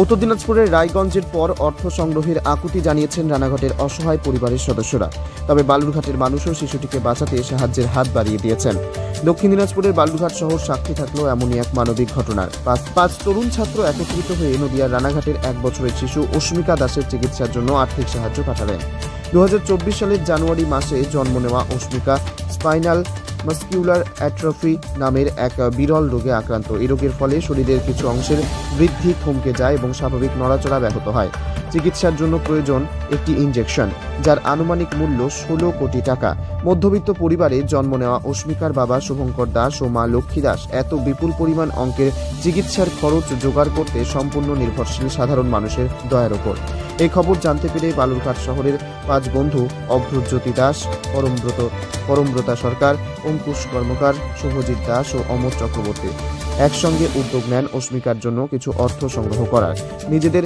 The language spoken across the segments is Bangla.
উত্তর দিনাজপুরের রায়গঞ্জের পর অর্থ সংগ্রহের আকুতি জানিয়েছেন রানাঘাটের অসহায় পরিবারের সদস্যরা। তবে বালুরঘাটের মানুষও শিশুটিকে বাঁচাতে সাহায্যের হাত বাড়িয়ে দিয়েছেন। দক্ষিণ দিনাজপুরের বালুরঘাট শহর সাক্ষী থাকলো এমনই এক মানবিক ঘটনার। পাঁচ তরুণ ছাত্র একত্রিত হয়ে নদিয়ার রানাঘাটের 1 বছরের শিশু অস্মিকা দাসের চিকিৎসার জন্য আর্থিক সাহায্য পাঠালেন। 2024 সালের জানুয়ারি মাসে জন্ম নেওয়া অস্মিকা স্পাইনাল মাস্কিউলার অ্যাট্রফি নামের এক বিরল রোগে আক্রান্ত। এই রোগের ফলে শরীরের কিছু অংশের বৃদ্ধি থমকে যায় এবং স্বাভাবিক নড়াচড়া ব্যাহত হয়। চিকিৎসার জন্য প্রয়োজন একটি ইনজেকশন, যার আনুমানিক মূল্য 16 কোটি টাকা। মধ্যবিত্ত পরিবারে জন্ম নেওয়া অস্মিকার বাবা শুভঙ্কর দাস ও মা লক্ষ্মী দাস এত বিপুল পরিমাণ অঙ্কের চিকিৎসার খরচ জোগাড় করতে সম্পূর্ণ নির্ভরশীল সাধারণ মানুষের দয়ার ওপর। এই খবর জানতে পেরে বালুরঘাট শহরের 5 বন্ধু অভ্রজ্যোতি দাস, পরমব্রতা সরকার, অঙ্কুশ কর্মকার, শুভজিৎ দাস ও অমর চক্রবর্তী একসঙ্গে উদ্যোগ নেন অস্মিকার জন্য কিছু অর্থ সংগ্রহ করার। নিজেদের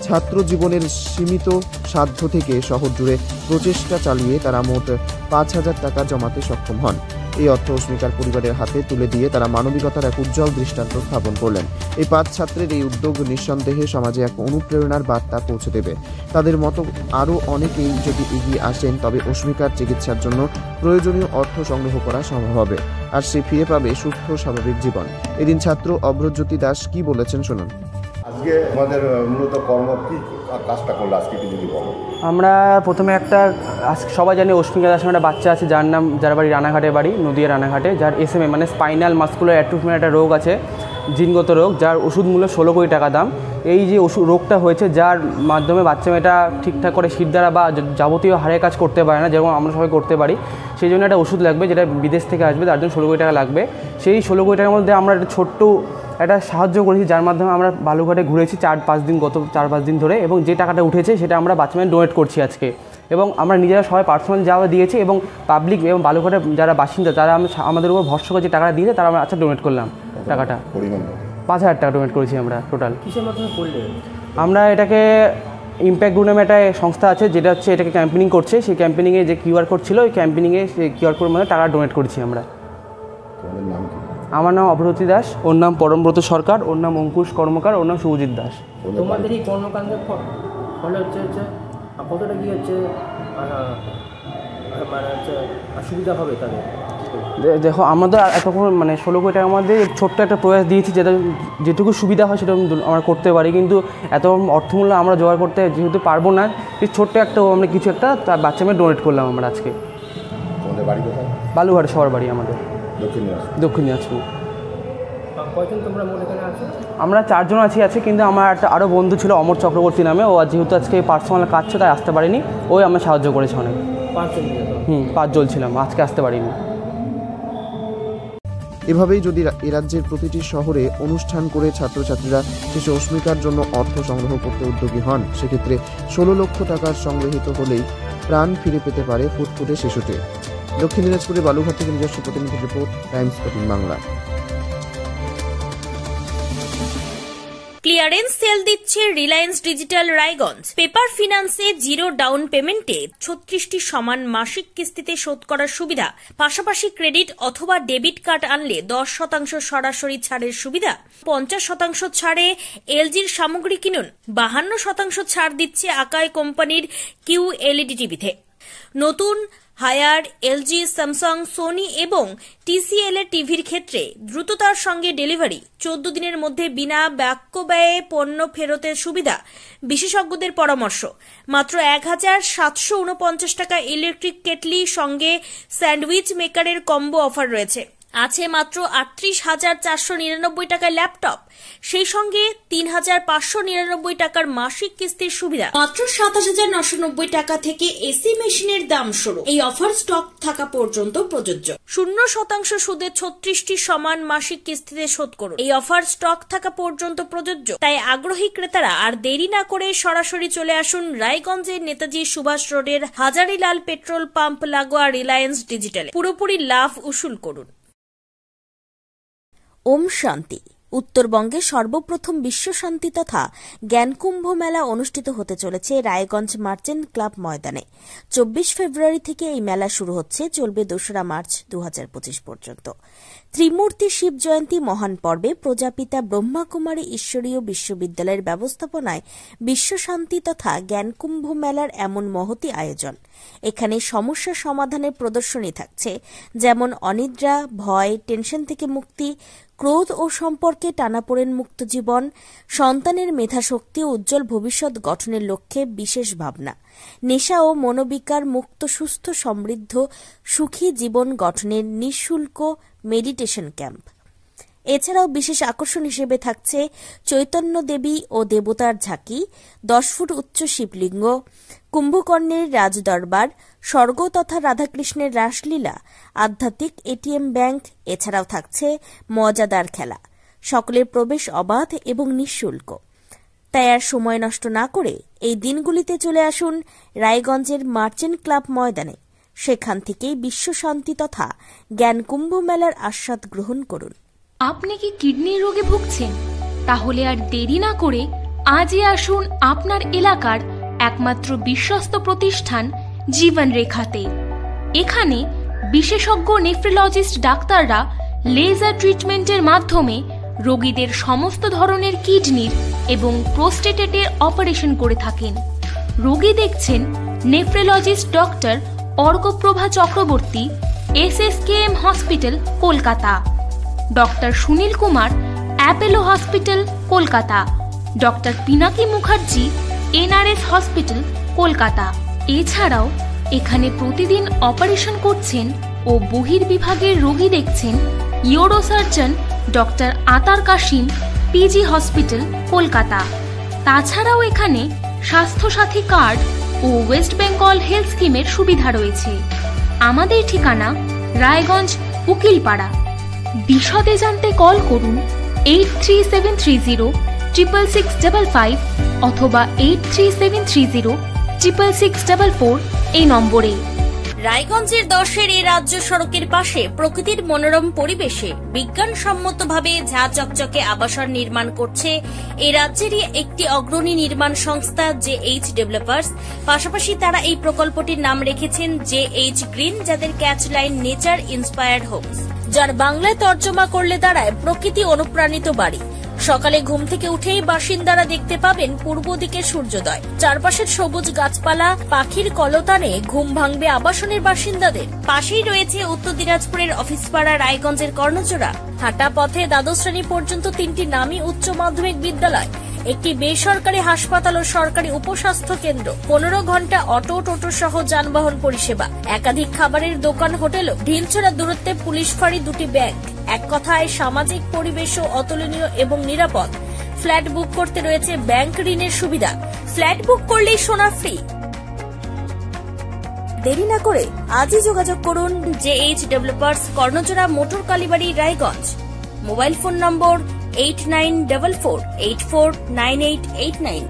ছাত্র জীবনের সীমিত সাধ্য থেকে শহর জুড়ে প্রচেষ্টা চালিয়ে তারা মোট 5,000 টাকা জমাতে সক্ষম হন। এই অর্থ অস্মিকার পরিবারের হাতে তুলে দিয়ে তারা মানবিকতার এক উজ্জ্বল দৃষ্টান্ত স্থাপন করলেন। এই 5 ছাত্রের এই উদ্যোগ নিঃসন্দেহে সমাজে এক অনুপ্রেরণার বার্তা পৌঁছে দেবে। তাদের মতো আরও অনেকেই যদি এগিয়ে আসেন, তবে অস্মিকার চিকিৎসার জন্য প্রয়োজনীয় অর্থ সংগ্রহ করা সম্ভব হবে, আর সে ফিরে পাবে সুস্থ স্বাভাবিক জীবন। এদিন ছাত্র অভ্রজ্যোতি দাস কি বলেছেন শুনুন। আজকে আমাদের মূলত কর্ম কি কাজটা করলো আজকে কি যদি বলো? আমরা প্রথমে সবাই জানি অস্মিকা দাস একটা বাচ্চা আছে, যার বাড়ি রানাঘাটে, বাড়ি নদিয়া রানাঘাটে, যার SMA মানে স্পাইনাল মাস্কুলার অ্যাট্রফি একটা রোগ আছে, জিনগত রোগ, যার ওষুধ মূল্য 16 কোটি টাকা দাম। এই যে রোগটা হয়েছে, যার মাধ্যমে বাচ্চা মেয়েটা ঠিকঠাক করে শীত দ্বারা বা যাবতীয় হারের কাজ করতে পারে না, যেরকম আমরা সবাই করতে পারি। সেই জন্য একটা ওষুধ লাগবে, যেটা বিদেশ থেকে আসবে, তার জন্য 16 কোটি টাকা লাগবে। সেই 16 কোটি টাকার মধ্যে আমরা একটা সাহায্য করেছি, যার মাধ্যমে আমরা বালুঘাটে ঘুরেছি গত 4-5 দিন ধরে, এবং যে টাকাটা উঠেছে সেটা আমরা বাচ্চা মেয়ে ডোনেট করছি আজকে। এবং আমরা নিজেরা সবাই পার্সোনাল যাওয়া দিয়েছি, এবং পাবলিক এবং বালুঘাটে যারা বাসিন্দা তারা আমাদের উপর ভরসা করে যে টাকাটা দিয়েছে তারা আমরা ডোনেট করলাম। টাকাটা 5,000 টাকা ডোনেট করেছি আমরা টোটাল। কিসের মাধ্যমে করলে? আমরা এটাকে ইম্প্যাক্ট গ্রুপ নামে একটা সংস্থা আছে, যেটা হচ্ছে এটাকে ক্যাম্পেনিং করছে। সেই ক্যাম্পেনিংয়ে যে QR কোড ছিল, ওই ক্যাম্পেনিংয়ে সেই QR কোডের মধ্যে টাকা ডোনেট করেছি আমরা। আমার নাম অভ্রজ্যোতি দাস, ওর নাম পরমব্রত সরকার, ওর নাম অঙ্কুশ কর্মকার, ওর নাম শুভজিৎ দাস। তোমাদের এই কর্মকাণ্ডের ফলে হচ্ছে কতটা কি হচ্ছে মানে হচ্ছে সুবিধা হবে তাদের? দেখো, আমাদের এতক্ষণ 16 কোটি টাকার মধ্যে ছোট্ট একটা প্রয়াস দিয়েছি, যেটুকু সুবিধা হয় সেটা আমরা করতে পারি, কিন্তু এত অর্থমূল্য আমরা জোগাড় করতে যেহেতু পারবো না, ছোট্ট একটা আমরা কিছু একটা তার বাচ্চা মেয়ে ডোনেট করলাম আমরা আজকে। বালুঘাট সবার বাড়ি আমাদের, দক্ষিণ দিনাজপুর। আমরা 4 জন আছে, কিন্তু আমার একটা আরও বন্ধু ছিল অমর চক্রবর্তী নামে, ও যেহেতু আজকে পার্সোনাল কাজ ছিল তাই আসতে পারিনি, ওই আমরা সাহায্য করেছে অনেক। 5 জন ছিলাম, আজকে আসতে পারিনি। এভাবেই যদি এ রাজ্যের প্রতিটি শহরে অনুষ্ঠান করে ছাত্রছাত্রীরা শিশু অস্মিকার জন্য অর্থ সংগ্রহ করতে উদ্যোগী হন, সেক্ষেত্রে 16 লক্ষ টাকার সংগৃহীত হলেই প্রাণ ফিরে পেতে পারে ফুটফুটে শিশুটি। দক্ষিণ দিনাজপুরে বালুঘাট থেকে নিজস্ব প্রতিনিধি report, Times 14 Bangla. Clearance sale দিচ্ছে রিলায়েন্স ডিজিটাল রায়গঞ্জ। পেপার ফিন্যান্সে 0 ডাউন পেমেন্টে 36টি সমান মাসিক কিস্তিতে শোধ করার সুবিধা, পাশাপাশি ক্রেডিট অথবা ডেবিট কার্ড আনলে 10% সরাসরি ছাড়ের সুবিধা, 50% ছাড়ে LGর সামগ্রী কিনুন, 52% ছাড় দিচ্ছে আকাই কোম্পানির QLED টিভিতে। নতুন হায়ার LG, স্যামসাং, সোনি এবং TCL এর টিভির ক্ষেত্রে দ্রুততার সঙ্গে ডেলিভারি, 14 দিনের মধ্যে বিনা বাক্য ব্যয়ে পণ্য ফেরতের সুবিধা, বিশেষজ্ঞদের পরামর্শ। মাত্র 1,749 টাকা ইলেকট্রিক কেটলি সঙ্গে স্যান্ডউইচ মেকারের কম্বো অফার রয়েছে। আছে মাত্র 38,499 টাকার ল্যাপটপ, সেই সঙ্গে 3,599 টাকার মাসিক কিস্তির সুবিধা। মাত্র 27,990 টাকা থেকে এসি মেশিনের দাম শুরু। এই অফার স্টক থাকা পর্যন্ত প্রযোজ্য। 0% সুদে 36টি সমান মাসিক কিস্তিতে শোধ করুন। এই অফার স্টক থাকা পর্যন্ত প্রযোজ্য, তাই আগ্রহী ক্রেতারা আর দেরি না করে সরাসরি চলে আসুন রায়গঞ্জের নেতাজি সুভাষ রোডের হাজারিলাল পেট্রোল পাম্প লাগোয়া রিলায়েন্স ডিজিটালে। পুরোপুরি লাভ উসুল করুন। ওম শান্তি। উত্তরবঙ্গে সর্বপ্রথম বিশ্বশান্তি তথা জ্ঞানকুম্ভ মেলা অনুষ্ঠিত হতে চলেছে রায়গঞ্জ মার্চেন্ট ক্লাব ময়দানে। 24 ফেব্রুয়ারি থেকে এই মেলা শুরু হচ্ছে, চলবে 2রা মার্চ 2025 পর্যন্ত। ত্রিমূর্তি শিব জয়ন্তী মহান পর্বে প্রজাপিতা ব্রহ্মাকুমারী ঈশ্বরীয় বিশ্ববিদ্যালয়ের ব্যবস্থাপনায় বিশ্বশান্তি তথা জ্ঞানকুম্ভ মেলার এমন মহতি আয়োজন। এখানে সমস্যা সমাধানের প্রদর্শনী থাকছে, যেমন অনিদ্রা, ভয়, টেনশন থেকে মুক্তি, ক্রোধ ও সম্পর্কে টানাপোড়েন মুক্ত জীবন, সন্তানের মেধাশক্তি ও উজ্জ্বল ভবিষ্যৎ গঠনের লক্ষ্যে বিশেষ ভাবনা, নেশা ও মনোবিকার মুক্ত সুস্থ সমৃদ্ধ সুখী জীবন গঠনের নিঃশুল্ক মেডিটেশন ক্যাম্প। এছাড়াও বিশেষ আকর্ষণ হিসেবে থাকছে চৈতন্য দেবী ও দেবতার ঝাঁকি, 10 ফুট উচ্চ শিবলিঙ্গ, কুম্ভকর্ণের রাজদরবার, স্বর্গ তথা রাধাকৃষ্ণের রাসলীলা, আধ্যাত্মিক এটিএম ব্যাংক। এছাড়াও থাকছে মজাদার খেলা। সকলের প্রবেশ অবাধ এবং নিঃশুল্ক। তাই আর সময় নষ্ট না করে এই দিনগুলিতে চলে আসুন রায়গঞ্জের মার্চেন্ট ক্লাব ময়দানে। সেখান থেকেই বিশ্বশান্তি তথা জ্ঞানকুম্ভ মেলার আস্বাদ গ্রহণ করুন। আপনি কি কিডনির রোগে ভুগছেন? তাহলে আর দেরি না করে আজই আসুন আপনার এলাকার একমাত্র বিশ্বস্ত প্রতিষ্ঠান জীবন রেখাতে। এখানে বিশেষজ্ঞ নেফ্রোলজিস্ট ডাক্তাররা লেজার ট্রিটমেন্টের মাধ্যমে রোগীদের সমস্ত ধরনের কিডনির এবং প্রোস্টেটের অপারেশন করে থাকেন। রোগী দেখছেন nephrologist doctor Arkaprava Chakraborty, SSKM hospital, Kolkata. Doctor Sunil Kumar, Apollo hospital, Kolkata. Doctor Pinaki Mukherjee, NRS hospital, Kolkata. এছাড়াও এখানে প্রতিদিন অপারেশন করছেন ও বহির্বিভাগের রোগী দেখছেন ইউরোসার্জন ডক্টর আতার কাশিম, PG হসপিটাল, কলকাতা। তাছাড়াও এখানে স্বাস্থ্যসাথী কার্ড ও ওয়েস্ট বেঙ্গল হেলথ স্কিমের সুবিধা রয়েছে। আমাদের ঠিকানা রায়গঞ্জ, উকিলপাড়া। বিশদে জানতে কল করুন 8373066655 অথবা 8373066644 এই নম্বরে। রায়গঞ্জের 10-এর এই রাজ্য সড়কের পাশে প্রকৃতির মনোরম পরিবেশে বিজ্ঞানসম্মতভাবে ঝা চকচকে আবাসন নির্মাণ করছে এই রাজ্যেরই একটি অগ্রণী নির্মাণ সংস্থা JH ডেভেলপার্স। পাশাপাশি তারা এই প্রকল্পটির নাম রেখেছেন JH গ্রিন, যাদের catch line nature inspired homes, যার বাংলায় তর্জমা করলে দাঁড়ায় প্রকৃতি অনুপ্রাণিত বাড়ি। সকালে ঘুম থেকে উঠেই বাসিন্দারা দেখতে পাবেন পূর্ব দিকে সূর্যোদয়। চারপাশের সবুজ গাছপালা, পাখির কলতানে ঘুম ভাঙবে আবাসনের বাসিন্দাদের। পাশেই রয়েছে উত্তর দিনাজপুরের অফিসপাড়া রায়গঞ্জের কর্ণচূড়া। হাঁটা পথে দ্বাদশ শ্রেণী পর্যন্ত 3টি নামী উচ্চ মাধ্যমিক বিদ্যালয়, একটি বেসরকারি হাসপাতাল ও সরকারি উপস্বাস্থ্য কেন্দ্র, 15 ঘন্টা অটো, টোটো সহ যানবাহন পরিষেবা, একাধিক খাবারের দোকান, হোটেলও, ঢিলছড়া দূরত্বে পুলিশ ফাঁড়ি, 2টি ব্যাংক। এক কথায় সামাজিক পরিবেশও অতুলনীয় এবং নিরাপদ। ফ্ল্যাট বুক করতে রয়েছে ব্যাংক ঋণের সুবিধা। ফ্ল্যাট বুক করলেই সোনা ফ্রি। দেরি না করে আজই যোগাযোগ করুন JH developers, Karnachura, motor Kalibari, Raiganj. Mobile phone number 8944849889।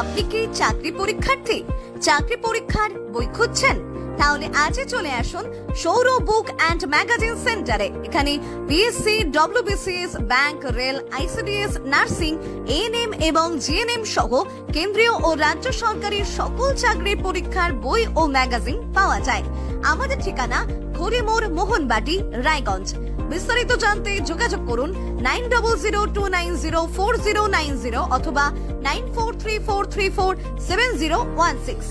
আপনি কি চাকরি পরীক্ষার্থী? চাকরি পরীক্ষার বই খুঁজছেন? তাহলে আজই চলে আসুন সৌর বুক অ্যান্ড ম্যাগাজিন সেন্টারে। এখানে BSc, WBCS, bank, rail, ICDS, nursing, ANM এবং জিএনএম সহ কেন্দ্রীয় ও রাজ্য সরকারের সকল চাকরির পরীক্ষার বই ও ম্যাগাজিন পাওয়া যায়। আমাদের ঠিকানা খড়িমোড়, মোহনবাটি, রায়গঞ্জ। বিস্তারিত জানতে যোগাযোগ করুন 9002904090 অথবা 9434347016।